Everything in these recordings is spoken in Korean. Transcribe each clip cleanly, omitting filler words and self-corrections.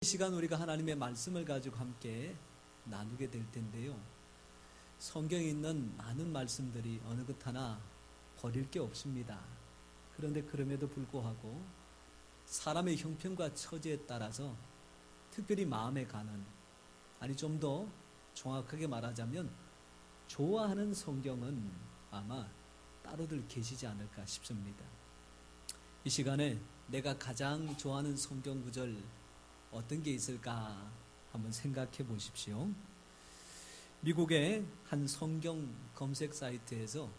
시간 우리가 하나님의 말씀을 가지고 함께 나누게 될 텐데요. 성경에 있는 많은 말씀들이 어느 것 하나 버릴 게 없습니다. 그런데 그럼에도 불구하고 사람의 형편과 처지에 따라서 특별히 마음에 가는, 아니 좀 더 정확하게 말하자면 좋아하는 성경은 아마 따로들 계시지 않을까 싶습니다. 이 시간에 내가 가장 좋아하는 성경 구절 어떤 게 있을까 한번 생각해 보십시오. 미국의 한 성경 검색 사이트에서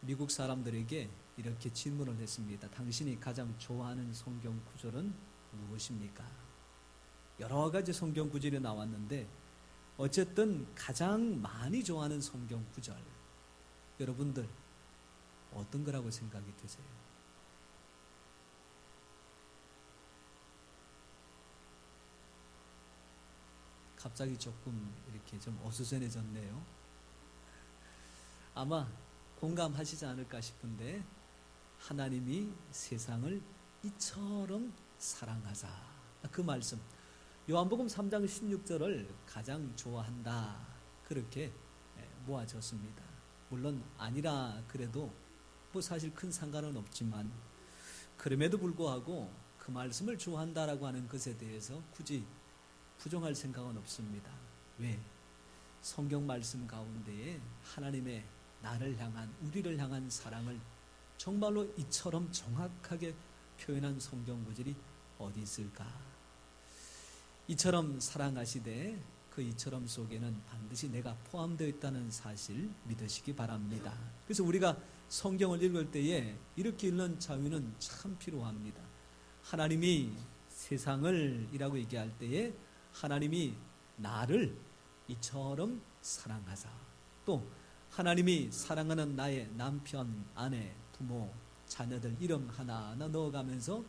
미국 사람들에게 이렇게 질문을 했습니다. 당신이 가장 좋아하는 성경 구절은 무엇입니까? 여러 가지 성경 구절이 나왔는데 어쨌든 가장 많이 좋아하는 성경 구절, 여러분들 어떤 거라고 생각이 드세요? 갑자기 조금 이렇게 좀 어수선해졌네요. 아마 공감하시지 않을까 싶은데, 하나님이 세상을 이처럼 사랑하사, 그 말씀 요한복음 3장 16절을 가장 좋아한다, 그렇게 모아졌습니다. 물론 아니라 그래도 뭐 사실 큰 상관은 없지만, 그럼에도 불구하고 그 말씀을 좋아한다라고 하는 것에 대해서 굳이 부정할 생각은 없습니다. 왜? 성경 말씀 가운데에 하나님의 나를 향한, 우리를 향한 사랑을 정말로 이처럼 정확하게 표현한 성경 구절이 어디 있을까? 이처럼 사랑하시되 그 이처럼 속에는 반드시 내가 포함되어 있다는 사실 믿으시기 바랍니다. 그래서 우리가 성경을 읽을 때에 이렇게 읽는 자유는 참 필요합니다. 하나님이 세상을 이라고 얘기할 때에 하나님이 나를 이처럼 사랑하사, 또 하나님이 사랑하는 나의 남편, 아내, 부모, 자녀들 이름 하나하나 넣어가면서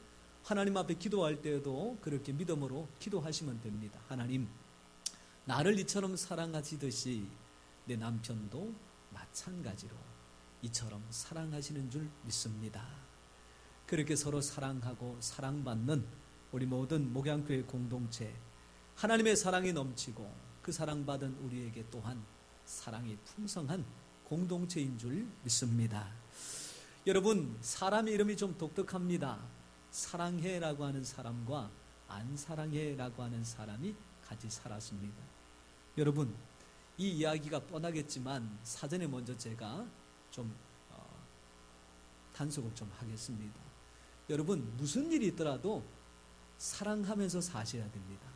하나님 앞에 기도할 때에도 그렇게 믿음으로 기도하시면 됩니다. 하나님, 나를 이처럼 사랑하시듯이 내 남편도 마찬가지로 이처럼 사랑하시는 줄 믿습니다. 그렇게 서로 사랑하고 사랑받는 우리 모든 목양교회 공동체, 하나님의 사랑이 넘치고 그 사랑받은 우리에게 또한 사랑이 풍성한 공동체인 줄 믿습니다. 여러분, 사람 이름이 좀 독특합니다. 사랑해라고 하는 사람과 안 사랑해라고 하는 사람이 같이 살았습니다. 여러분, 이 이야기가 뻔하겠지만 사전에 먼저 제가 좀 단속을 좀 하겠습니다. 여러분, 무슨 일이 있더라도 사랑하면서 사셔야 됩니다.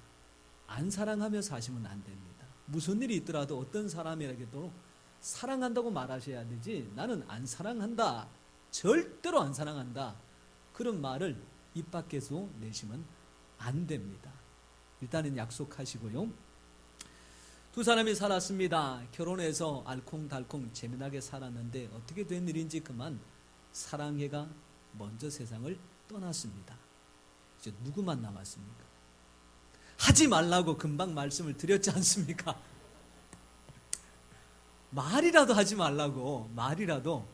안 사랑하며 사시면 안 됩니다. 무슨 일이 있더라도 어떤 사람이라도 사랑한다고 말하셔야 되지, 나는 안 사랑한다, 절대로 안 사랑한다, 그런 말을 입 밖에서 내시면 안 됩니다. 일단은 약속하시고요. 두 사람이 살았습니다. 결혼해서 알콩달콩 재미나게 살았는데 어떻게 된 일인지 그만 사랑해가 먼저 세상을 떠났습니다. 이제 누구만 남았습니까? 하지 말라고 금방 말씀을 드렸지 않습니까? 말이라도 하지 말라고, 말이라도.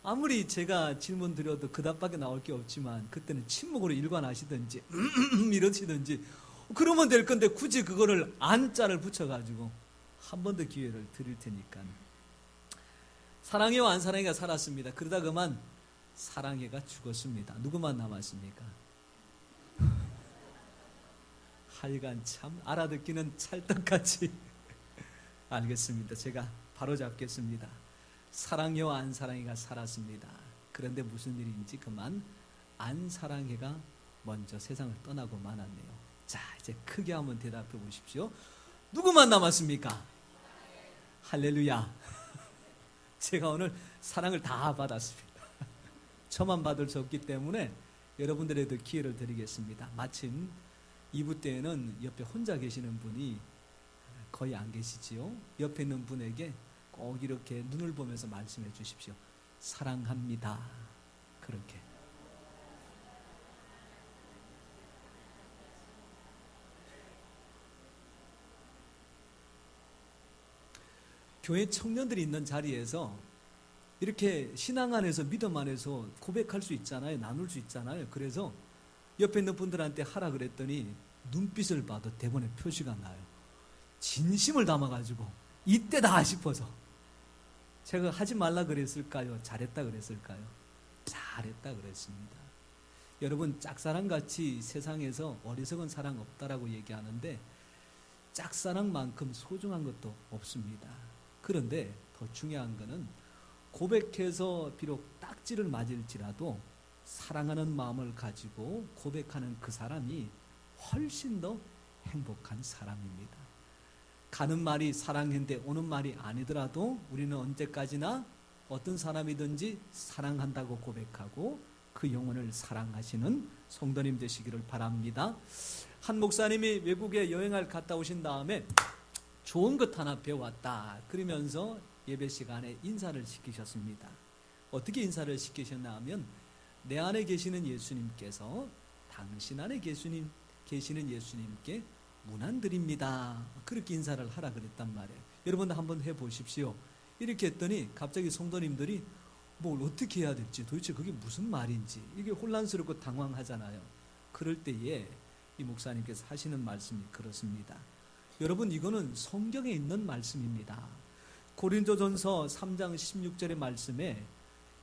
아무리 제가 질문 드려도 그답밖에 나올 게 없지만 그때는 침묵으로 일관하시든지 이러시든지 그러면 될 건데, 굳이 그거를 안자를 붙여가지고 한 번 더 기회를 드릴 테니까. 사랑해와 안 사랑해가 살았습니다. 그러다 그만 사랑해가 죽었습니다. 누구만 남았습니까? 하여간 참 알아듣기는 찰떡같이 알겠습니다. 제가 바로 잡겠습니다. 사랑해와 안 사랑해가 살았습니다. 그런데 무슨 일인지 그만 안 사랑해가 먼저 세상을 떠나고 말았네요. 자, 이제 크게 한번 대답해 보십시오. 누구만 남았습니까? 할렐루야. 제가 오늘 사랑을 다 받았습니다. 저만 받을 수 없기 때문에 여러분들에도 기회를 드리겠습니다. 마침 2부 때에는 옆에 혼자 계시는 분이 거의 안 계시지요. 옆에 있는 분에게 꼭 이렇게 눈을 보면서 말씀해 주십시오. 사랑합니다. 그렇게. 교회 청년들이 있는 자리에서 이렇게 신앙 안에서, 믿음 안에서 고백할 수 있잖아요. 나눌 수 있잖아요. 그래서 옆에 있는 분들한테 하라 그랬더니 눈빛을 봐도 대본에 표시가 나요. 진심을 담아가지고 이때다 싶어서. 제가 하지 말라 그랬을까요? 잘했다 그랬을까요? 잘했다 그랬습니다. 여러분, 짝사랑같이 세상에서 어리석은 사랑 없다라고 얘기하는데 짝사랑만큼 소중한 것도 없습니다. 그런데 더 중요한 것은 고백해서 비록 딱지를 맞을지라도 사랑하는 마음을 가지고 고백하는 그 사람이 훨씬 더 행복한 사람입니다. 가는 말이 사랑인데 오는 말이 아니더라도 우리는 언제까지나 어떤 사람이든지 사랑한다고 고백하고 그 영혼을 사랑하시는 성도님 되시기를 바랍니다. 한 목사님이 외국에 여행을 갔다 오신 다음에 좋은 것 하나 배웠다 그러면서 예배 시간에 인사를 시키셨습니다. 어떻게 인사를 시키셨나 하면 내 안에 계시는 예수님께서 당신 안에 계시는 예수님께 문안드립니다. 그렇게 인사를 하라 그랬단 말이에요. 여러분도 한번 해보십시오. 이렇게 했더니 갑자기 성도님들이 뭘 어떻게 해야 될지 도대체 그게 무슨 말인지 이게 혼란스럽고 당황하잖아요. 그럴 때에 이 목사님께서 하시는 말씀이 그렇습니다. 여러분, 이거는 성경에 있는 말씀입니다. 고린도전서 3장 16절의 말씀에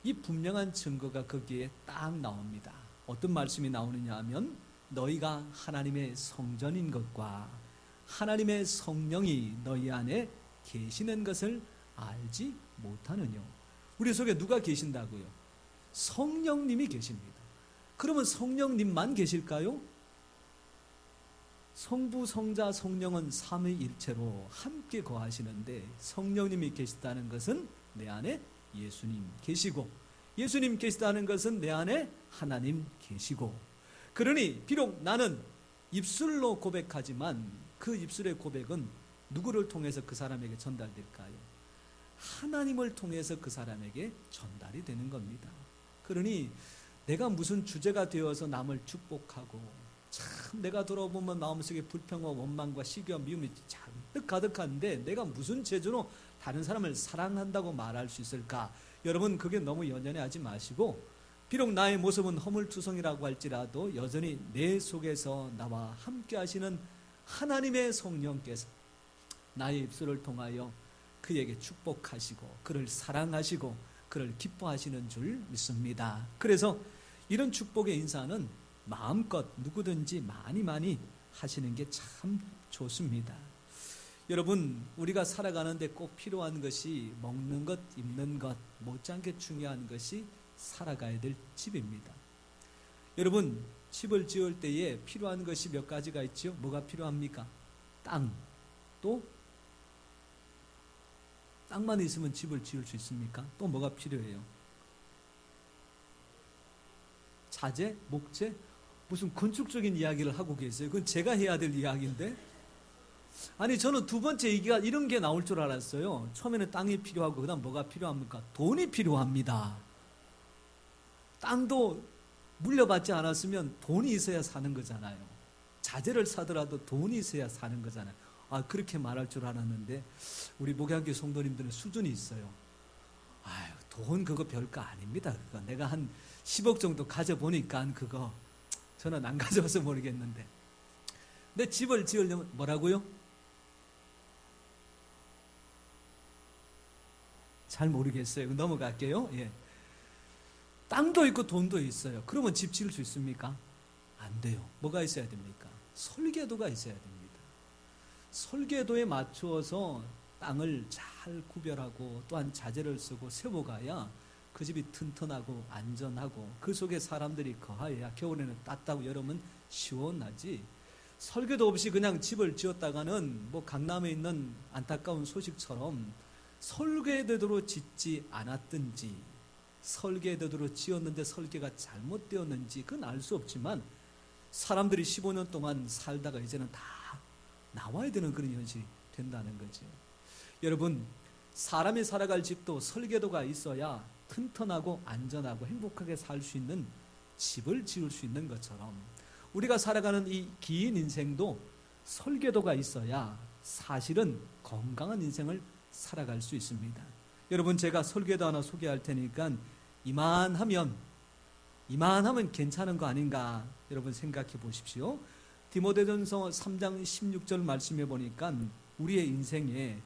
이 분명한 증거가 거기에 딱 나옵니다. 어떤 말씀이 나오느냐 하면 너희가 하나님의 성전인 것과 하나님의 성령이 너희 안에 계시는 것을 알지 못하느뇨. 우리 속에 누가 계신다고요? 성령님이 계십니다. 그러면 성령님만 계실까요? 성부, 성자, 성령은 삼위일체로 함께 거하시는데 성령님이 계시다는 것은 내 안에 예수님 계시고 예수님 계시다는 것은 내 안에 하나님 계시고 그러니 비록 나는 입술로 고백하지만 그 입술의 고백은 누구를 통해서 그 사람에게 전달될까요? 하나님을 통해서 그 사람에게 전달이 되는 겁니다. 그러니 내가 무슨 주제가 되어서 남을 축복하고 참 내가 돌아보면 마음속에 불평과 원망과 시기와 미움이 잔뜩 가득한데 내가 무슨 재주로 다른 사람을 사랑한다고 말할 수 있을까? 여러분, 그게 너무 연연해하지 마시고 비록 나의 모습은 허물투성이라고 할지라도 여전히 내 속에서 나와 함께 하시는 하나님의 성령께서 나의 입술을 통하여 그에게 축복하시고 그를 사랑하시고 그를 기뻐하시는 줄 믿습니다. 그래서 이런 축복의 인사는 마음껏 누구든지 많이 하시는 게 참 좋습니다. 여러분, 우리가 살아가는데 꼭 필요한 것이 먹는 것, 입는 것 못지않게 중요한 것이 살아가야 될 집입니다. 여러분, 집을 지을 때에 필요한 것이 몇 가지가 있죠? 뭐가 필요합니까? 땅, 또 땅만 있으면 집을 지을 수 있습니까? 또 뭐가 필요해요? 자재, 목재? 무슨 건축적인 이야기를 하고 계세요? 그건 제가 해야 될 이야기인데? 아니, 저는 두 번째 얘기가 이런 게 나올 줄 알았어요. 처음에는 땅이 필요하고 그 다음 뭐가 필요합니까? 돈이 필요합니다. 땅도 물려받지 않았으면 돈이 있어야 사는 거잖아요. 자재를 사더라도 돈이 있어야 사는 거잖아요. 아, 그렇게 말할 줄 알았는데 우리 목양교 성도님들은 수준이 있어요. 아유, 돈 그거 별거 아닙니다. 그거 내가 한 10억 정도 가져보니까 그거 저는 안 가져와서 모르겠는데. 근데 집을 지으려면 뭐라고요? 잘 모르겠어요. 넘어갈게요. 예. 땅도 있고 돈도 있어요. 그러면 집 지을 수 있습니까? 안 돼요. 뭐가 있어야 됩니까? 설계도가 있어야 됩니다. 설계도에 맞추어서 땅을 잘 구별하고 또한 자재를 쓰고 세워가야 그 집이 튼튼하고 안전하고 그 속에 사람들이 거하여야 겨울에는 따뜻하고 여름은 시원하지. 설계도 없이 그냥 집을 지었다가는 뭐 강남에 있는 안타까운 소식처럼 설계대로 짓지 않았든지 설계대로 지었는데 설계가 잘못되었는지 그건 알 수 없지만 사람들이 15년 동안 살다가 이제는 다 나와야 되는 그런 현실이 된다는 거죠. 여러분, 사람이 살아갈 집도 설계도가 있어야 튼튼하고 안전하고 행복하게 살 수 있는 집을 지을 수 있는 것처럼 우리가 살아가는 이 긴 인생도 설계도가 있어야 사실은 건강한 인생을 살아갈 수 있습니다. 여러분, 제가 설계도 하나 소개할 테니까 이만하면 괜찮은 거 아닌가 여러분 생각해 보십시오. 디모데전서 3장 16절 말씀해 보니까 우리의 인생에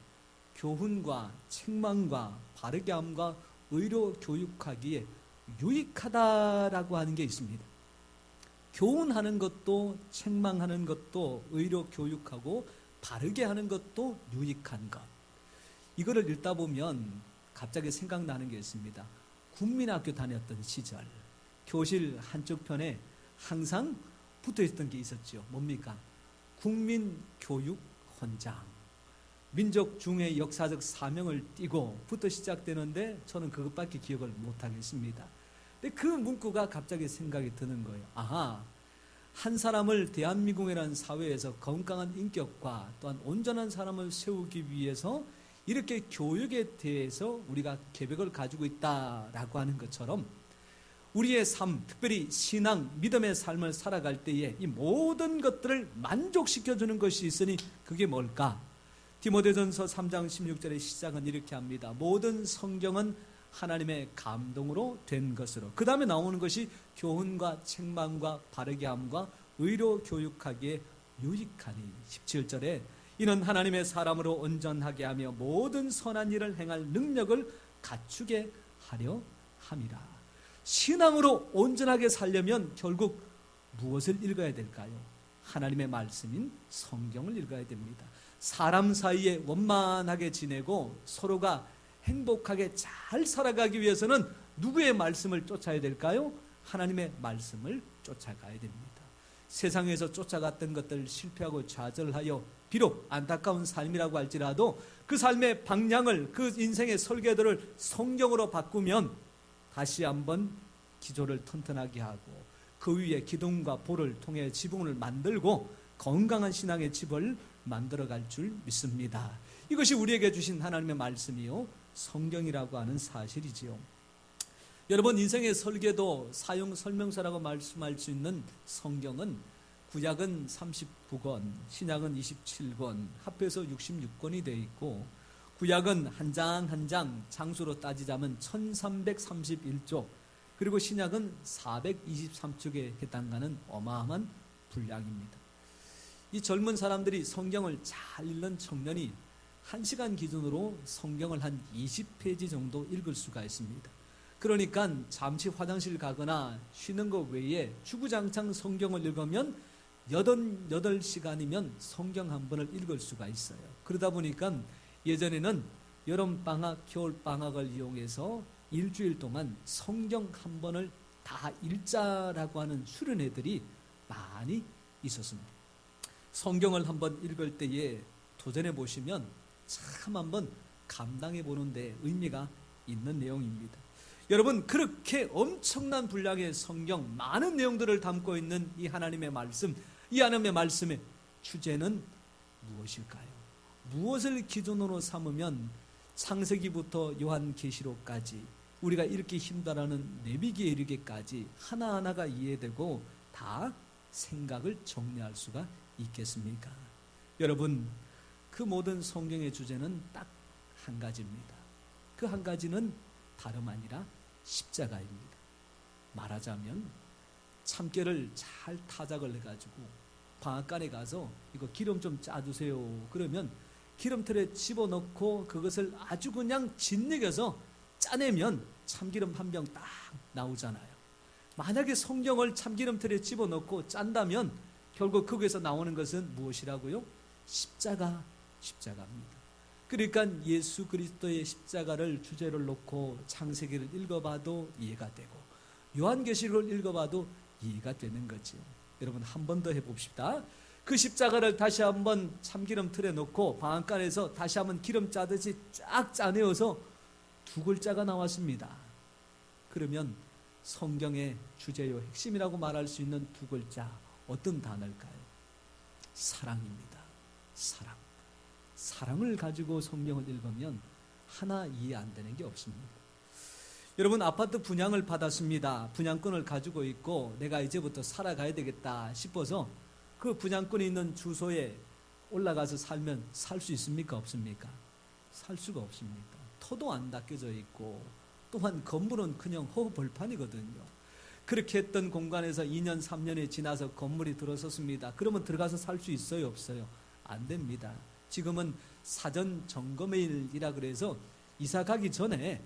교훈과 책망과 바르게 함과 의로 교육하기에 유익하다라고 하는 게 있습니다. 교훈하는 것도 책망하는 것도 의로 교육하고 바르게 하는 것도 유익한 것. 이거를 읽다 보면 갑자기 생각나는 게 있습니다. 국민학교 다녔던 시절 교실 한쪽 편에 항상 붙어있던 게 있었죠. 뭡니까? 국민교육헌장. 민족 중의 역사적 사명을 띠고부터 시작되는데 저는 그것밖에 기억을 못하겠습니다. 근데 그 문구가 갑자기 생각이 드는 거예요. 아하, 한 사람을 대한민국이라는 사회에서 건강한 인격과 또한 온전한 사람을 세우기 위해서 이렇게 교육에 대해서 우리가 계획을 가지고 있다라고 하는 것처럼 우리의 삶, 특별히 신앙, 믿음의 삶을 살아갈 때에 이 모든 것들을 만족시켜주는 것이 있으니 그게 뭘까? 디모데전서 3장 16절의 시작은 이렇게 합니다. 모든 성경은 하나님의 감동으로 된 것으로. 그 다음에 나오는 것이 교훈과 책망과 바르게 함과 의로 교육하기에 유익하니. 17절에 이는 하나님의 사람으로 온전하게 하며 모든 선한 일을 행할 능력을 갖추게 하려 함이라. 신앙으로 온전하게 살려면 결국 무엇을 읽어야 될까요? 하나님의 말씀인 성경을 읽어야 됩니다. 사람 사이에 원만하게 지내고 서로가 행복하게 잘 살아가기 위해서는 누구의 말씀을 쫓아야 될까요? 하나님의 말씀을 쫓아가야 됩니다. 세상에서 쫓아갔던 것들 실패하고 좌절하여 비록 안타까운 삶이라고 할지라도 그 삶의 방향을, 그 인생의 설계도를 성경으로 바꾸면 다시 한번 기조를 튼튼하게 하고 그 위에 기둥과 볼을 통해 지붕을 만들고 건강한 신앙의 집을 만들어갈 줄 믿습니다. 이것이 우리에게 주신 하나님의 말씀이요 성경이라고 하는 사실이지요. 여러분, 인생의 설계도 사용 설명서라고 말씀할 수 있는 성경은 구약은 39권, 신약은 27권, 합해서 66권이 되어 있고 구약은 한 장 한 장 장수로 따지자면 1331쪽, 그리고 신약은 423쪽에 해당하는 어마어마한 분량입니다. 이 젊은 사람들이 성경을 잘 읽는 청년이 1시간 기준으로 성경을 한 20페이지 정도 읽을 수가 있습니다. 그러니까 잠시 화장실 가거나 쉬는 것 외에 주구장창 성경을 읽으면 8시간이면 성경 한 번을 읽을 수가 있어요. 그러다 보니까 예전에는 여름방학, 겨울방학을 이용해서 일주일 동안 성경 한 번을 다 읽자라고 하는 수련회들이 많이 있었습니다. 성경을 한번 읽을 때에 도전해 보시면 참 한번 감당해 보는데 의미가 있는 내용입니다. 여러분, 그렇게 엄청난 분량의 성경, 많은 내용들을 담고 있는 이 하나님의 말씀, 이 하나님의 말씀의 주제는 무엇일까요? 무엇을 기준으로 삼으면 창세기부터 요한계시록까지 우리가 이렇게 힘들어하는 레위기에 이르기까지 하나하나가 이해되고 다 생각을 정리할 수가 있겠습니까? 여러분, 그 모든 성경의 주제는 딱 한 가지입니다. 그 한 가지는 다름 아니라 십자가입니다. 말하자면 참깨를 잘 타작을 해가지고 방앗간에 가서 이거 기름 좀 짜주세요. 그러면 기름틀에 집어넣고 그것을 아주 그냥 짓이겨서 짜내면 참기름 한 병 딱 나오잖아요. 만약에 성경을 참기름틀에 집어넣고 짠다면 결국 거기에서 나오는 것은 무엇이라고요? 십자가입니다. 그러니까 예수 그리스도의 십자가를 주제로 놓고 창세기를 읽어봐도 이해가 되고 요한계시록을 읽어봐도 이해가 되는 거죠. 여러분, 한 번 더 해봅시다. 그 십자가를 다시 한번 참기름 틀에 놓고 방앗간에서 다시 한번 기름 짜듯이 쫙 짜내어서 두 글자가 나왔습니다. 그러면 성경의 주제요 핵심이라고 말할 수 있는 두 글자, 어떤 단어일까요? 사랑입니다. 사랑을 가지고 성경을 읽으면 하나 이해 안 되는 게 없습니다. 여러분, 아파트 분양을 받았습니다. 분양권을 가지고 있고 내가 이제부터 살아가야 되겠다 싶어서 그 분양권이 있는 주소에 올라가서 살면 살 수 있습니까? 없습니까? 살 수가 없습니다. 터도 안 닦여져 있고 또한 건물은 그냥 허허벌판이거든요. 그렇게 했던 공간에서 2년 3년이 지나서 건물이 들어섰습니다. 그러면 들어가서 살 수 있어요, 없어요? 안 됩니다. 지금은 사전 점검일이라 그래서 이사 가기 전에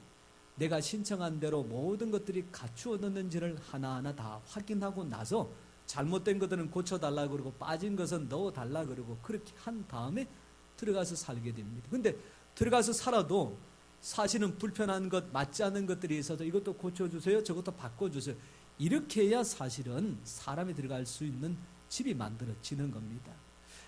내가 신청한 대로 모든 것들이 갖추어졌는지를 하나하나 다 확인하고 나서 잘못된 것들은 고쳐달라 그러고 빠진 것은 넣어달라 그러고 그렇게 한 다음에 들어가서 살게 됩니다. 근데 들어가서 살아도 사실은 불편한 것, 맞지 않는 것들이 있어서 이것도 고쳐주세요, 저것도 바꿔주세요. 이렇게 해야 사실은 사람이 들어갈 수 있는 집이 만들어지는 겁니다.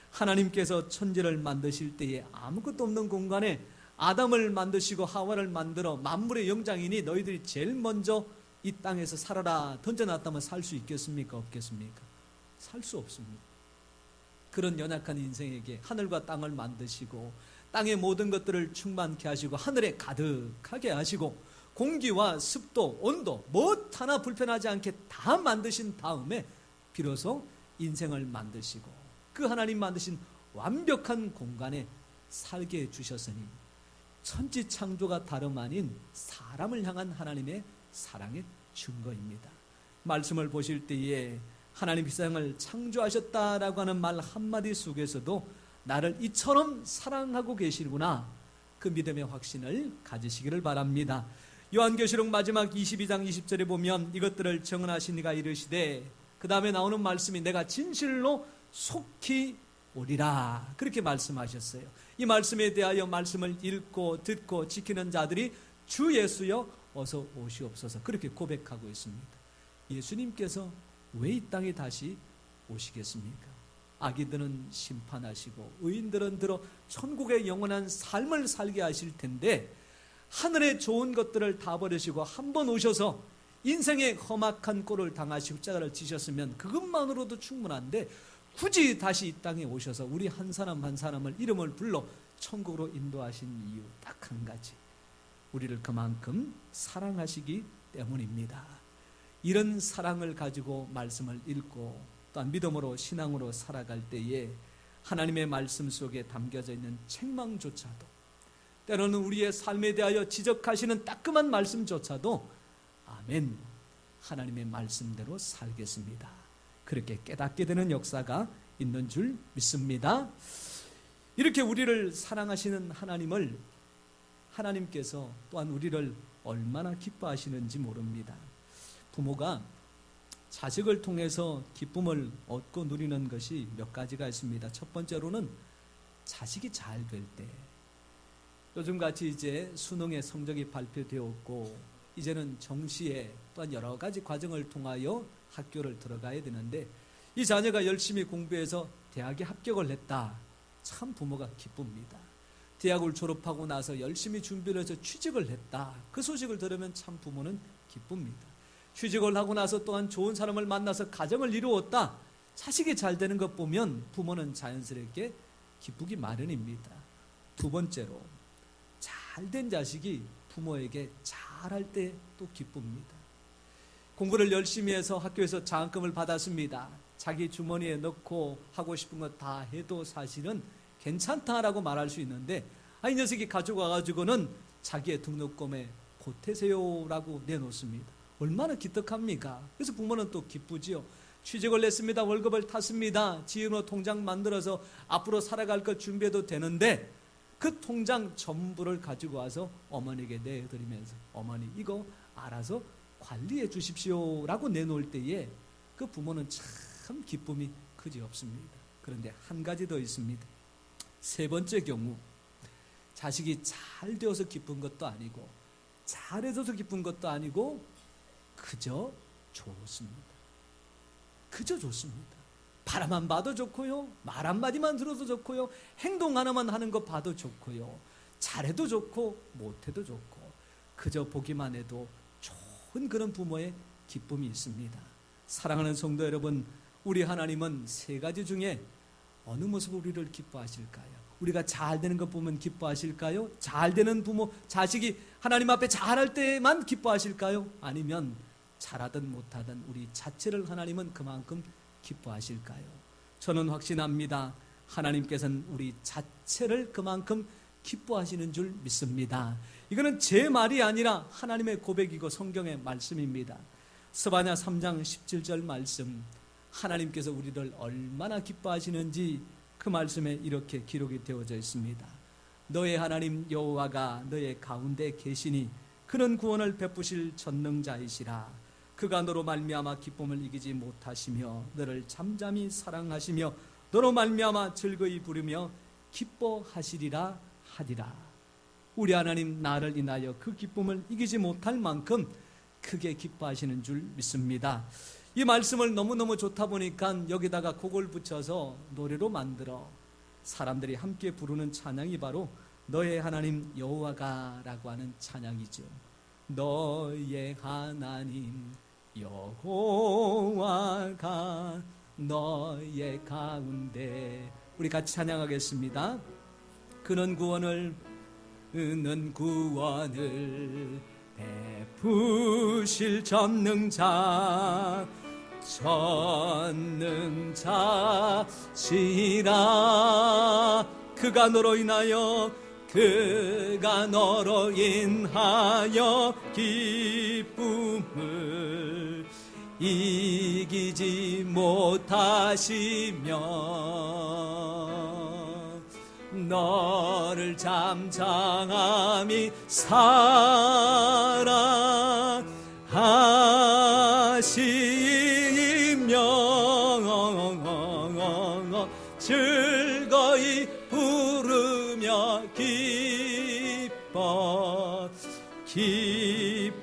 하나님께서 천지를 만드실 때에 아무것도 없는 공간에 아담을 만드시고 하와를 만들어 만물의 영장이니 너희들이 제일 먼저 이 땅에서 살아라 던져놨다면 살 수 있겠습니까? 없겠습니까? 살 수 없습니다. 그런 연약한 인생에게 하늘과 땅을 만드시고 땅의 모든 것들을 충만케 하시고 하늘에 가득하게 하시고 공기와 습도, 온도 뭐 하나 불편하지 않게 다 만드신 다음에 비로소 인생을 만드시고 그 하나님 만드신 완벽한 공간에 살게 해주셨으니 천지 창조가 다름 아닌 사람을 향한 하나님의 사랑의 증거입니다. 말씀을 보실 때에 하나님 세상을 창조하셨다라고 하는 말 한마디 속에서도 나를 이처럼 사랑하고 계시구나, 그 믿음의 확신을 가지시기를 바랍니다. 요한계시록 마지막 22장 20절에 보면 이것들을 정언하신 이가 이르시되, 그 다음에 나오는 말씀이 내가 진실로 속히 오리라, 그렇게 말씀하셨어요. 이 말씀에 대하여 말씀을 읽고 듣고 지키는 자들이 주 예수여 어서 오시옵소서, 그렇게 고백하고 있습니다. 예수님께서 왜 이 땅에 다시 오시겠습니까? 악인들은 심판하시고 의인들은 들어 천국의 영원한 삶을 살게 하실 텐데 하늘의 좋은 것들을 다 버리시고 한 번 오셔서 인생의 험악한 꼴을 당하시고 십자가를 지셨으면 그것만으로도 충분한데 굳이 다시 이 땅에 오셔서 우리 한 사람 한 사람을 이름을 불러 천국으로 인도하신 이유 딱 한 가지, 우리를 그만큼 사랑하시기 때문입니다. 이런 사랑을 가지고 말씀을 읽고 또한 믿음으로 신앙으로 살아갈 때에 하나님의 말씀 속에 담겨져 있는 책망조차도, 때로는 우리의 삶에 대하여 지적하시는 따끔한 말씀조차도 아멘, 하나님의 말씀대로 살겠습니다, 그렇게 깨닫게 되는 역사가 있는 줄 믿습니다. 이렇게 우리를 사랑하시는 하나님을, 하나님께서 또한 우리를 얼마나 기뻐하시는지 모릅니다. 부모가 자식을 통해서 기쁨을 얻고 누리는 것이 몇 가지가 있습니다. 첫 번째로는 자식이 잘 될 때, 요즘같이 이제 수능의 성적이 발표되었고 이제는 정시에 또한 여러 가지 과정을 통하여 학교를 들어가야 되는데 이 자녀가 열심히 공부해서 대학에 합격을 했다, 참 부모가 기쁩니다. 대학을 졸업하고 나서 열심히 준비를 해서 취직을 했다, 그 소식을 들으면 참 부모는 기쁩니다. 취직을 하고 나서 또한 좋은 사람을 만나서 가정을 이루었다, 자식이 잘 되는 것 보면 부모는 자연스럽게 기쁘기 마련입니다. 두 번째로 잘된 자식이 부모에게 잘할 때 또 기쁩니다. 공부를 열심히 해서 학교에서 장학금을 받았습니다. 자기 주머니에 넣고 하고 싶은 거 다 해도 사실은 괜찮다라고 말할 수 있는데 이 녀석이 가지고 와가지고는 자기의 등록금에 보태세요라고 내놓습니다. 얼마나 기특합니까? 그래서 부모는 또 기쁘지요. 취직을 했습니다. 월급을 탔습니다. 지은호 통장 만들어서 앞으로 살아갈 것 준비해도 되는데 그 통장 전부를 가지고 와서 어머니에게 내드리면서 어머니 이거 알아서 관리해 주십시오라고 내놓을 때에 그 부모는 참 기쁨이 그지없습니다. 그런데 한 가지 더 있습니다. 세 번째 경우, 자식이 잘 되어서 기쁜 것도 아니고 잘해줘서 기쁜 것도 아니고 그저 좋습니다. 그저 좋습니다. 바라만 봐도 좋고요, 말 한마디만 들어도 좋고요, 행동 하나만 하는 거 봐도 좋고요, 잘해도 좋고 못해도 좋고 그저 보기만 해도 좋은 그런 부모의 기쁨이 있습니다. 사랑하는 성도 여러분, 우리 하나님은 세 가지 중에 어느 모습으로 우리를 기뻐하실까요? 우리가 잘 되는 것 보면 기뻐하실까요? 잘 되는 부모, 자식이 하나님 앞에 잘할 때만 기뻐하실까요? 아니면 잘하든 못하든 우리 자체를 하나님은 그만큼 기뻐하실까요? 저는 확신합니다. 하나님께서는 우리 자체를 그만큼 기뻐하시는 줄 믿습니다. 이거는 제 말이 아니라 하나님의 고백이고 성경의 말씀입니다. 스바냐 3장 17절 말씀, 하나님께서 우리를 얼마나 기뻐하시는지 그 말씀에 이렇게 기록이 되어져 있습니다. 너의 하나님 여호와가 너의 가운데 계시니 그는 구원을 베푸실 전능자이시라. 그가 너로 말미암아 기쁨을 이기지 못하시며 너를 잠잠히 사랑하시며 너로 말미암아 즐거이 부르며 기뻐하시리라 하리라. 우리 하나님 나를 인하여 그 기쁨을 이기지 못할 만큼 크게 기뻐하시는 줄 믿습니다. 이 말씀을 너무너무 좋다 보니까 여기다가 곡을 붙여서 노래로 만들어 사람들이 함께 부르는 찬양이 바로 너의 하나님 여호와가 라고 하는 찬양이죠. 너의 하나님 여호와가 너의 가운데, 우리 같이 찬양하겠습니다. 그는 구원을 베푸실 전능자시라. 그가 너로 인하여 기쁨을 이기지 못하시며 너를 잠잠히 사랑하시며 즐거이 부르며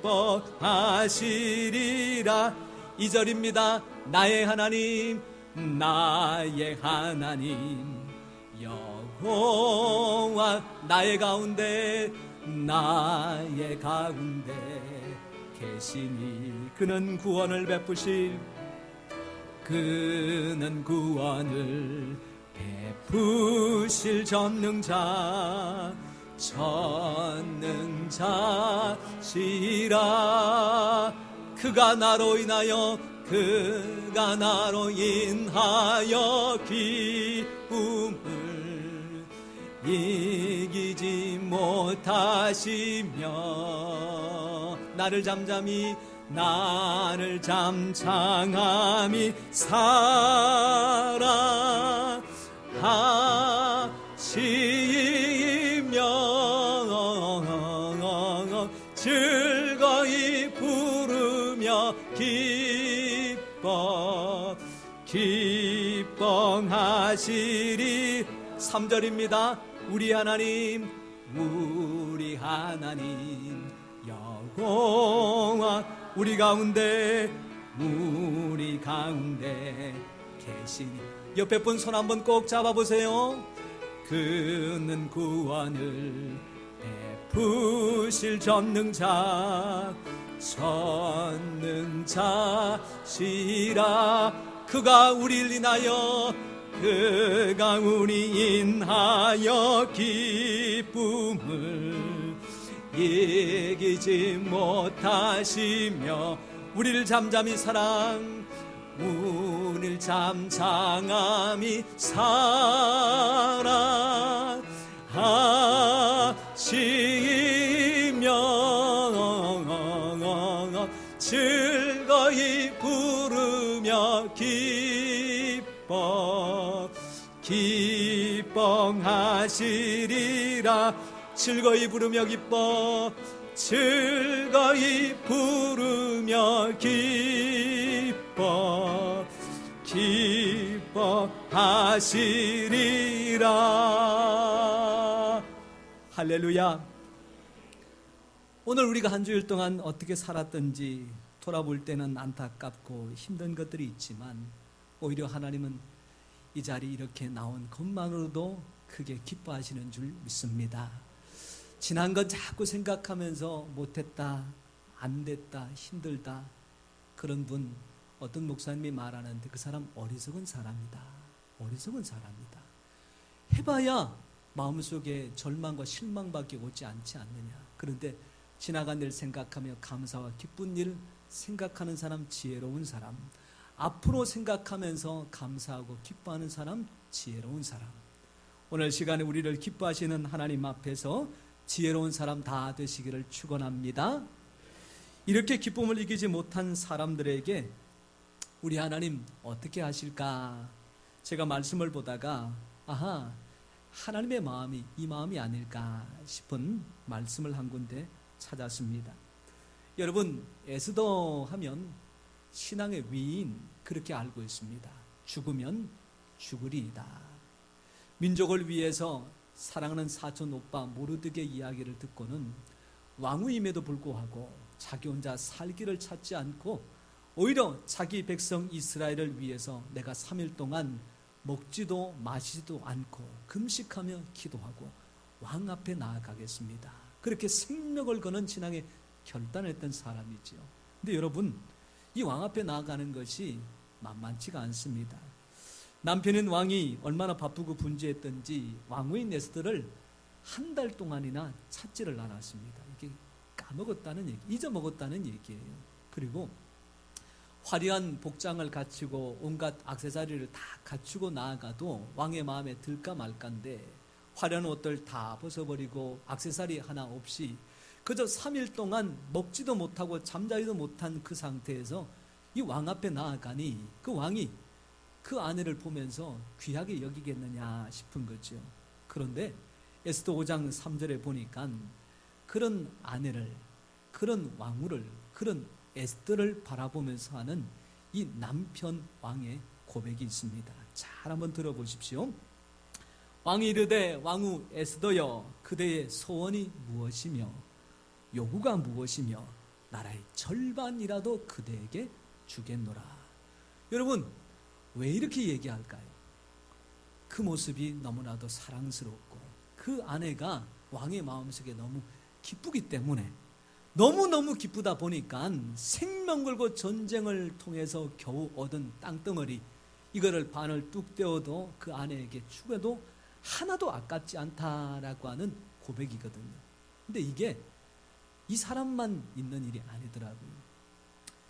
기뻐하시리라. 2절입니다. 나의 하나님 여호와 나의 가운데 계시니 그는 구원을 베푸실 전능자시라. 그가 나로 인하여 기쁨을 이기지 못하시며 나를 잠잠히 사랑하시며 즐거이 부르며 기뻐하시리. 3절입니다. 우리 하나님 여호와 우리 가운데 계시니. 옆에 분 손 한번 꼭 잡아보세요. 그는 구원을 베푸실 전능자시라. 그가 우리 인하여 기쁨을 이기지 못하시며 우리를 잠잠히 사랑하시며 즐거이 부르며 기뻐하시리라. 즐거이 부르며 기뻐하시리라. 할렐루야. 오늘 우리가 한 주일 동안 어떻게 살았던지 돌아볼 때는 안타깝고 힘든 것들이 있지만 오히려 하나님은 이 자리에 이렇게 나온 것만으로도 크게 기뻐하시는 줄 믿습니다. 지난 건 자꾸 생각하면서 못했다, 안 됐다, 힘들다, 그런 분 어떤 목사님이 말하는데 그 사람 어리석은 사람이다. 해봐야 마음속에 절망과 실망밖에 오지 않지 않느냐. 그런데 지나간 일 생각하며 감사와 기쁜 일 생각하는 사람 지혜로운 사람, 앞으로 생각하면서 감사하고 기뻐하는 사람 지혜로운 사람. 오늘 시간에 우리를 기뻐하시는 하나님 앞에서 지혜로운 사람 다 되시기를 축원합니다. 이렇게 기쁨을 이기지 못한 사람들에게 우리 하나님 어떻게 하실까? 제가 말씀을 보다가 아하, 하나님의 마음이 이 마음이 아닐까 싶은 말씀을 한 군데 찾았습니다. 여러분, 에스더 하면 신앙의 위인 그렇게 알고 있습니다. 죽으면 죽으리이다. 민족을 위해서 사랑하는 사촌 오빠 모르드게 이야기를 듣고는 왕후임에도 불구하고 자기 혼자 살기를 찾지 않고 오히려 자기 백성 이스라엘을 위해서 내가 3일 동안 먹지도 마시지도 않고 금식하며 기도하고 왕 앞에 나아가겠습니다. 그렇게 생명을 거는 신앙에 결단했던 사람이지요. 근데 여러분, 이 왕 앞에 나아가는 것이 만만치가 않습니다. 남편인 왕이 얼마나 바쁘고 분주했던지 왕후인 에스더를 한 달 동안이나 찾지를 않았습니다. 이게 까먹었다는 얘기, 잊어먹었다는 얘기예요. 그리고 화려한 복장을 갖추고 온갖 액세서리를 다 갖추고 나아가도 왕의 마음에 들까 말까인데 화려한 옷들 다 벗어버리고 액세서리 하나 없이 그저 3일 동안 먹지도 못하고 잠자지도 못한 그 상태에서 이 왕 앞에 나아가니 그 왕이 그 아내를 보면서 귀하게 여기겠느냐 싶은 거죠. 그런데 에스더 5장 3절에 보니까 그런 아내를, 그런 왕후를, 그런 에스더를 바라보면서 하는 이 남편 왕의 고백이 있습니다. 잘 한번 들어보십시오. 왕이 이르되 왕후 에스더여, 그대의 소원이 무엇이며 요구가 무엇이며 나라의 절반이라도 그대에게 주겠노라. 여러분, 왜 이렇게 얘기할까요? 그 모습이 너무나도 사랑스럽고 그 아내가 왕의 마음속에 너무 기쁘기 때문에 너무너무 기쁘다 보니까 생명 걸고 전쟁을 통해서 겨우 얻은 땅덩어리 이거를 반을 뚝 떼어도 그 아내에게 주고도 하나도 아깝지 않다라고 하는 고백이거든요. 근데 이게 이 사람만 있는 일이 아니더라고요.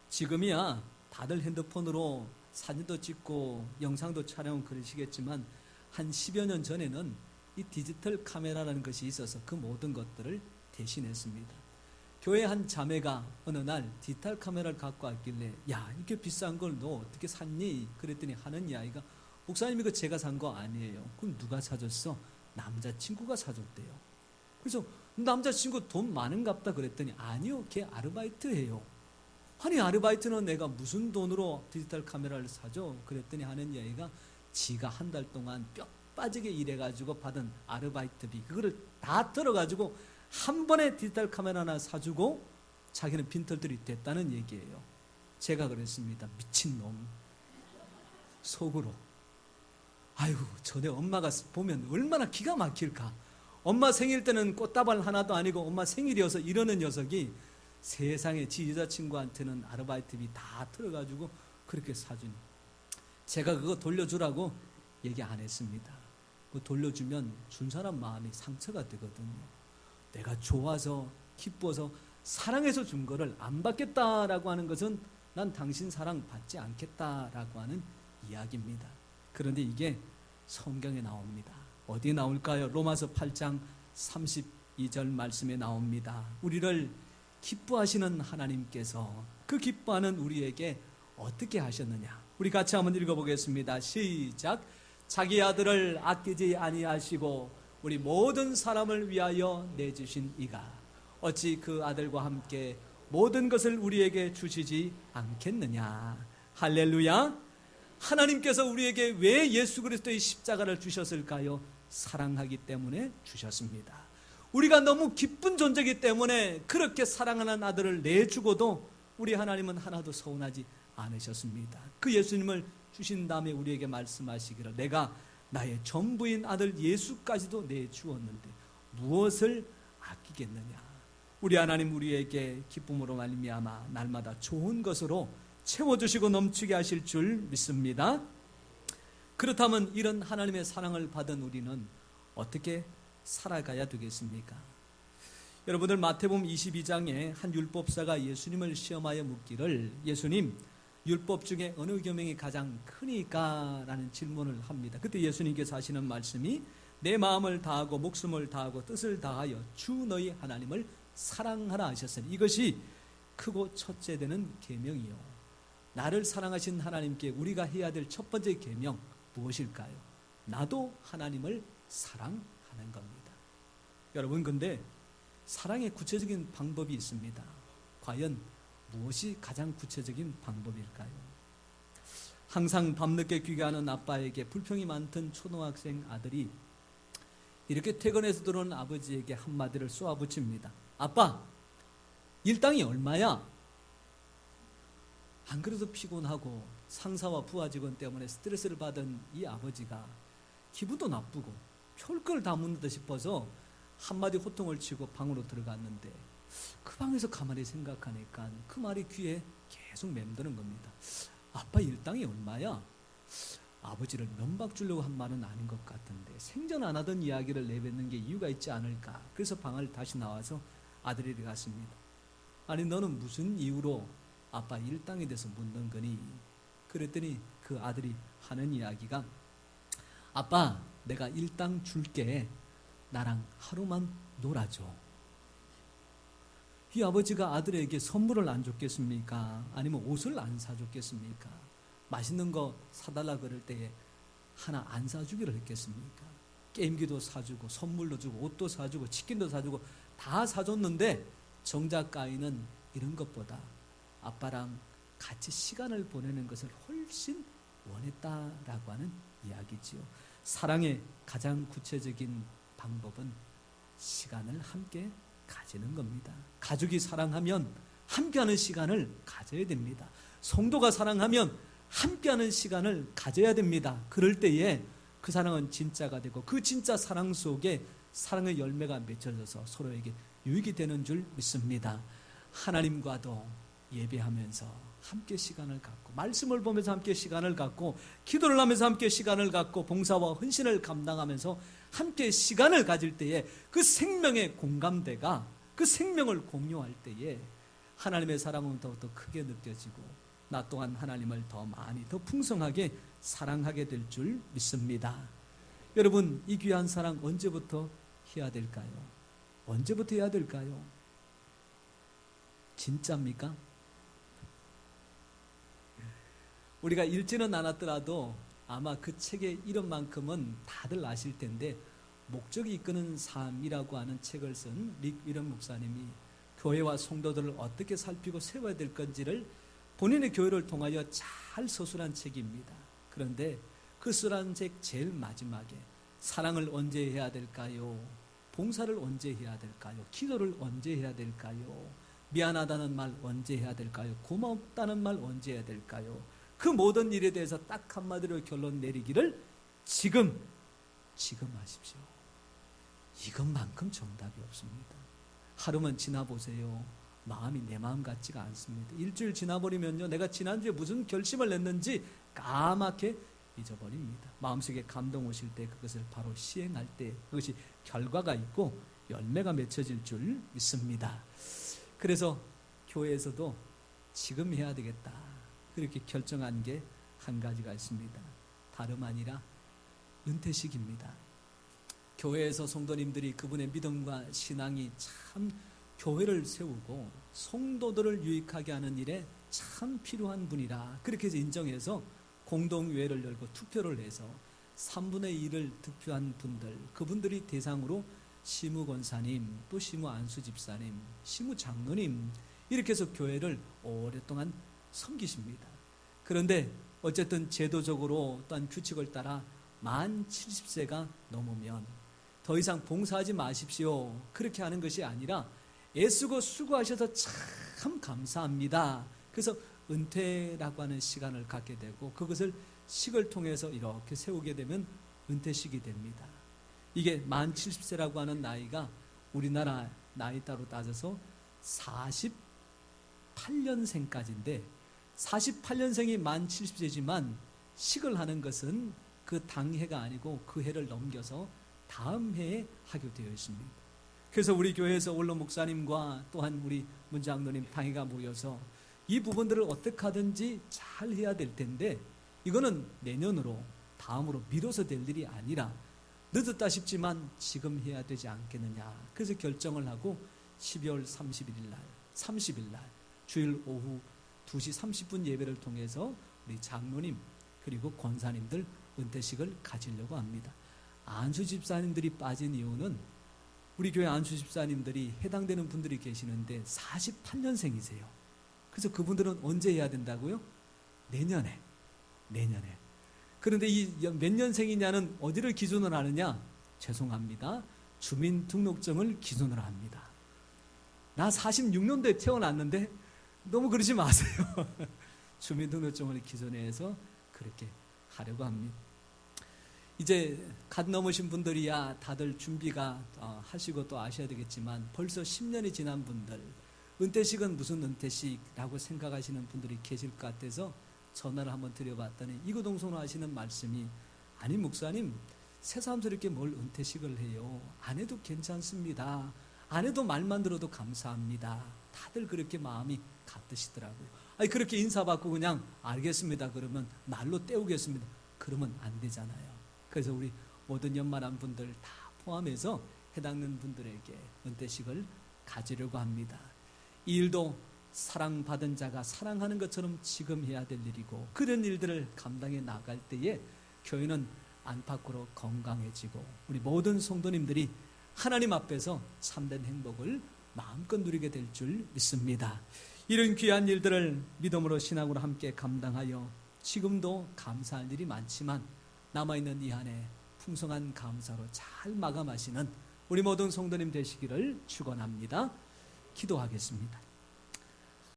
지금이야 다들 핸드폰으로 사진도 찍고 영상도 촬영 그러시겠지만 한 10여 년 전에는 이 디지털 카메라라는 것이 있어서 그 모든 것들을 대신했습니다. 교회 한 자매가 어느 날 디지털 카메라를 갖고 왔길래 야, 이렇게 비싼 걸 너 어떻게 샀니? 그랬더니 하는 이야기가 목사님 이거 제가 산 거 아니에요. 그럼 누가 사줬어? 남자친구가 사줬대요. 그래서 남자친구 돈 많은갑다 그랬더니 아니요, 걔 아르바이트예요. 아니 아르바이트는 내가 무슨 돈으로 디지털 카메라를 사죠? 그랬더니 하는 이야기가 지가 한 달 동안 뼈 빠지게 일해가지고 받은 아르바이트비 그거를 다 털어가지고 한 번에 디지털 카메라 하나 사주고 자기는 빈털들이 됐다는 얘기예요. 제가 그랬습니다. 미친놈. 속으로. 아이고, 저네 엄마가 보면 얼마나 기가 막힐까. 엄마 생일 때는 꽃다발 하나도 아니고 엄마 생일이어서 이러는 녀석이 세상에 지 여자친구한테는 아르바이트비 다 털어가지고 그렇게 사주니 제가 그거 돌려주라고 얘기 안 했습니다. 그거 돌려주면 준 사람 마음이 상처가 되거든요. 내가 좋아서 기뻐서 사랑해서 준 거를 안 받겠다라고 하는 것은 난 당신 사랑 받지 않겠다라고 하는 이야기입니다. 그런데 이게 성경에 나옵니다. 어디에 나올까요? 로마서 8장 32절 말씀에 나옵니다. 우리를 기뻐하시는 하나님께서 그 기뻐하는 우리에게 어떻게 하셨느냐? 우리 같이 한번 읽어보겠습니다. 시작. 자기 아들을 아끼지 아니하시고 우리 모든 사람을 위하여 내주신 이가 어찌 그 아들과 함께 모든 것을 우리에게 주시지 않겠느냐? 할렐루야. 하나님께서 우리에게 왜 예수 그리스도의 십자가를 주셨을까요? 사랑하기 때문에 주셨습니다. 우리가 너무 기쁜 존재이기 때문에 그렇게 사랑하는 아들을 내주고도 우리 하나님은 하나도 서운하지 않으셨습니다. 그 예수님을 주신 다음에 우리에게 말씀하시기를 내가 나의 전부인 아들 예수까지도 내주었는데 무엇을 아끼겠느냐? 우리 하나님 우리에게 기쁨으로 말미암아 날마다 좋은 것으로 채워주시고 넘치게 하실 줄 믿습니다. 그렇다면 이런 하나님의 사랑을 받은 우리는 어떻게 살아가야 되겠습니까? 여러분들 마태복음 22장에 한 율법사가 예수님을 시험하여 묻기를 예수님 율법 중에 어느 계명이 가장 크니까? 라는 질문을 합니다. 그때 예수님께서 하시는 말씀이 내 마음을 다하고 목숨을 다하고 뜻을 다하여 주 너희 하나님을 사랑하라 하셨으니 이것이 크고 첫째 되는 계명이요. 나를 사랑하신 하나님께 우리가 해야 될 첫 번째 계명 무엇일까요? 나도 하나님을 사랑하는 겁니다. 여러분, 근데 사랑의 구체적인 방법이 있습니다. 과연 무엇이 가장 구체적인 방법일까요? 항상 밤늦게 귀가하는 아빠에게 불평이 많던 초등학생 아들이 이렇게 퇴근해서 들어온 아버지에게 한마디를 쏘아붙입니다. 아빠, 일당이 얼마야? 안 그래도 피곤하고 상사와 부하 직원 때문에 스트레스를 받은 이 아버지가 기분도 나쁘고 별걸 다 묻는다 싶어서 한마디 호통을 치고 방으로 들어갔는데 그 방에서 가만히 생각하니까 그 말이 귀에 계속 맴도는 겁니다. 아빠 일당이 얼마야? 아버지를 면박 주려고 한 말은 아닌 것 같은데 생전 안 하던 이야기를 내뱉는 게 이유가 있지 않을까. 그래서 방을 다시 나와서 아들에게 갔습니다. 아니, 너는 무슨 이유로 아빠 일당에 대해서 묻는 거니? 그랬더니 그 아들이 하는 이야기가 아빠, 내가 일당 줄게. 나랑 하루만 놀아줘. 이 아버지가 아들에게 선물을 안 줬겠습니까? 아니면 옷을 안 사줬겠습니까? 맛있는 거 사달라 그럴 때에 하나 안 사주기를 했겠습니까? 게임기도 사주고 선물도 주고 옷도 사주고 치킨도 사주고 다 사줬는데 정작 까이는 이런 것보다 아빠랑 같이 시간을 보내는 것을 훨씬 원했다라고 하는 이야기지요. 사랑의 가장 구체적인 방법은 시간을 함께 가지는 겁니다. 가족이 사랑하면 함께하는 시간을 가져야 됩니다. 성도가 사랑하면 함께하는 시간을 가져야 됩니다. 그럴 때에 그 사랑은 진짜가 되고 그 진짜 사랑 속에 사랑의 열매가 맺혀져서 서로에게 유익이 되는 줄 믿습니다. 하나님과도 예배하면서 함께 시간을 갖고 말씀을 보면서 함께 시간을 갖고 기도를 하면서 함께 시간을 갖고 봉사와 헌신을 감당하면서 함께 시간을 가질 때에 그 생명의 공감대가 그 생명을 공유할 때에 하나님의 사랑은 더욱더 크게 느껴지고 나 또한 하나님을 더 많이 더 풍성하게 사랑하게 될 줄 믿습니다. 여러분, 이 귀한 사랑 언제부터 해야 될까요? 언제부터 해야 될까요? 진짜입니까? 우리가 읽지는 않았더라도 아마 그 책의 이름만큼은 다들 아실 텐데 목적이 이끄는 삶이라고 하는 책을 쓴 릭 위런 목사님이 교회와 성도들을 어떻게 살피고 세워야 될 건지를 본인의 교회를 통하여 잘 서술한 책입니다. 그런데 그 쓰란 책 제일 마지막에 사랑을 언제 해야 될까요? 봉사를 언제 해야 될까요? 기도를 언제 해야 될까요? 미안하다는 말 언제 해야 될까요? 고맙다는 말 언제 해야 될까요? 그 모든 일에 대해서 딱 한마디로 결론 내리기를 지금 하십시오. 이것만큼 정답이 없습니다. 하루만 지나보세요. 마음이 내 마음 같지가 않습니다. 일주일 지나버리면요, 내가 지난주에 무슨 결심을 냈는지 까맣게 잊어버립니다. 마음속에 감동 오실 때 그것을 바로 시행할 때 그것이 결과가 있고 열매가 맺혀질 줄 믿습니다. 그래서 교회에서도 지금 해야 되겠다 그렇게 결정한 게 한 가지가 있습니다. 다름 아니라 은퇴식입니다. 교회에서 성도님들이 그분의 믿음과 신앙이 참 교회를 세우고 성도들을 유익하게 하는 일에 참 필요한 분이라 그렇게 해서 인정해서 공동회의를 열고 투표를 해서 3분의 1을 득표한 분들, 그분들이 대상으로 시무 권사님, 또 시무 안수 집사님, 시무 장로님 이렇게 해서 교회를 오랫동안 섬기십니다. 그런데 어쨌든 제도적으로 또한 규칙을 따라 만 70세가 넘으면 더 이상 봉사하지 마십시오 그렇게 하는 것이 아니라 애쓰고 수고하셔서 참 감사합니다. 그래서 은퇴라고 하는 시간을 갖게 되고 그것을 식을 통해서 이렇게 세우게 되면 은퇴식이 됩니다. 이게 만 70세라고 하는 나이가 우리나라 나이 따로 따져서 48년생까지인데 48년생이 만 70세지만 식을 하는 것은 그 당해가 아니고 그 해를 넘겨서 다음 해에 하게 되어 있습니다. 그래서 우리 교회에서 원로 목사님과 또한 우리 문장로님 당회가 모여서 이 부분들을 어떻게 하든지 잘 해야 될 텐데 이거는 내년으로 다음으로 미뤄서 될 일이 아니라 늦었다 싶지만 지금 해야 되지 않겠느냐. 그래서 결정을 하고 12월 30일 날 주일 오후 2시 30분 예배를 통해서 우리 장로님 그리고 권사님들 은퇴식을 가지려고 합니다. 안수 집사님들이 빠진 이유는 우리 교회 안수 집사님들이 해당되는 분들이 계시는데 48년생이세요. 그래서 그분들은 언제 해야 된다고요? 내년에. 그런데 이 몇 년생이냐는 어디를 기준으로 하느냐? 죄송합니다. 주민등록증을 기준으로 합니다. 나 46년도에 태어났는데 너무 그러지 마세요. 주민등록증을 기준해서 그렇게 하려고 합니다. 이제 갓 넘으신 분들이야 다들 준비가 하시고 또 아셔야 되겠지만 벌써 10년이 지난 분들, 은퇴식은 무슨 은퇴식이라고 생각하시는 분들이 계실 것 같아서 전화를 한번 드려봤더니 이구동성으로 하시는 말씀이, 아니 목사님, 새삼스럽게 뭘 은퇴식을 해요. 안 해도 괜찮습니다. 안 해도 말만 들어도 감사합니다. 다들 그렇게 마음이 같으시더라고요. 아니 그렇게 인사받고 그냥 알겠습니다 그러면 날로 때우겠습니다 그러면 안 되잖아요. 그래서 우리 모든 연말한 분들 다 포함해서 해당하는 분들에게 은퇴식을 가지려고 합니다. 이 일도 사랑받은 자가 사랑하는 것처럼 지금 해야 될 일이고, 그런 일들을 감당해 나갈 때에 교회는 안팎으로 건강해지고 우리 모든 성도님들이 하나님 앞에서 참된 행복을 마음껏 누리게 될 줄 믿습니다. 이런 귀한 일들을 믿음으로 신앙으로 함께 감당하여 지금도 감사할 일이 많지만 남아있는 이 한 해 풍성한 감사로 잘 마감하시는 우리 모든 성도님 되시기를 축원합니다. 기도하겠습니다.